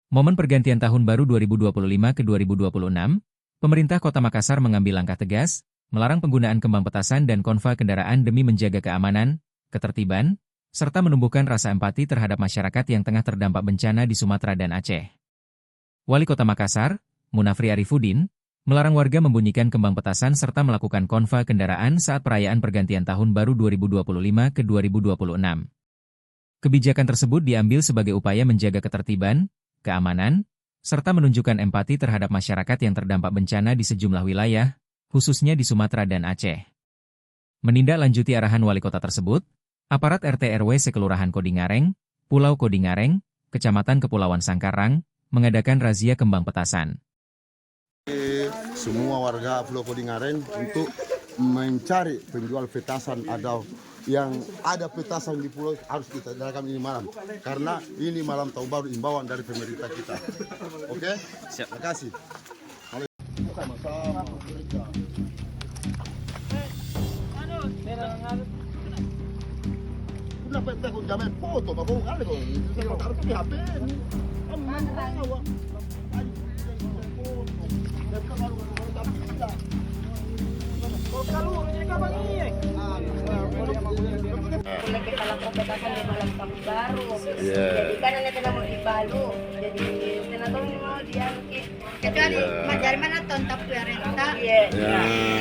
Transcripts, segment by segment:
Momen pergantian tahun baru 2025 ke 2026, pemerintah Kota Makassar mengambil langkah tegas, melarang penggunaan kembang petasan dan konva kendaraan demi menjaga keamanan, ketertiban, serta menumbuhkan rasa empati terhadap masyarakat yang tengah terdampak bencana di Sumatera dan Aceh. Wali Kota Makassar, Munafri Arifudin, melarang warga membunyikan kembang petasan serta melakukan konva kendaraan saat perayaan pergantian tahun baru 2025 ke 2026. Kebijakan tersebut diambil sebagai upaya menjaga ketertiban, keamanan, serta menunjukkan empati terhadap masyarakat yang terdampak bencana di sejumlah wilayah, khususnya di Sumatera dan Aceh. Menindaklanjuti arahan wali kota tersebut, aparat RT/RW sekelurahan Kodingareng, Pulau Kodingareng, Kecamatan Kepulauan Sangkarang, mengadakan razia kembang petasan. Semua warga Pulau Kodingareng untuk mencari penjual petasan atau yang ada petasan di pulau harus kita dalam ini malam, karena ini malam tahun baru, imbauan dari pemerintah kita. Oke? Siap. Terima kasih. Kenapa kita kok jamin foto, Pak? Kok ada kok? Saya taruh di HP ini. Boleh kita lakukan petasan di malam tahun baru. Jadi kan ada tidak mau dibalu. Jadi tidak tahu ini mau diangkit. Kecuali dari mana tahun tapi renta. Ya,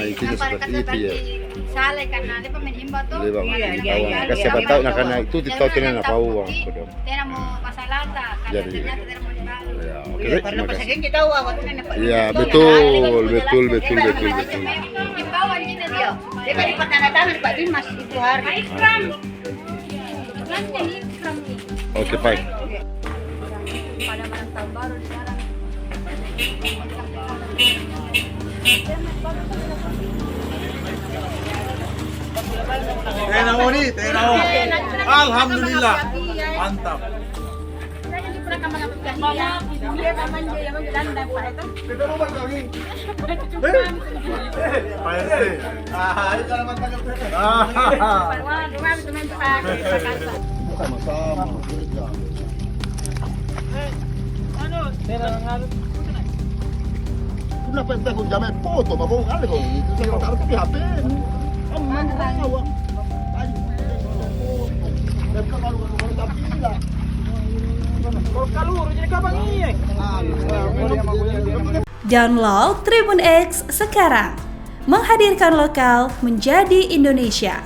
itu seperti itu ya. Salah karena ada pemain himbau tuh. Iya. Siapa tahu karena itu ditahu tidak apa uang. Tidak mau pasal lata karena ternyata tidak mau dibalu. Ya, oke. Karena pasal kita tahu awalnya. Iya, betul. Himbauan ini dia. Dia kan dipertanda-tangan Pak Dimas itu hari. Ikram. Nanti ikram nih. Oke, baik. Pada malam tahun baru sekarang. Tenau. Alhamdulillah. Mantap. Kenapa kita kok jamin foto, Pak? Kok ada kok? Saya taruh di HP ini. Download Tribun X sekarang, menghadirkan lokal menjadi Indonesia.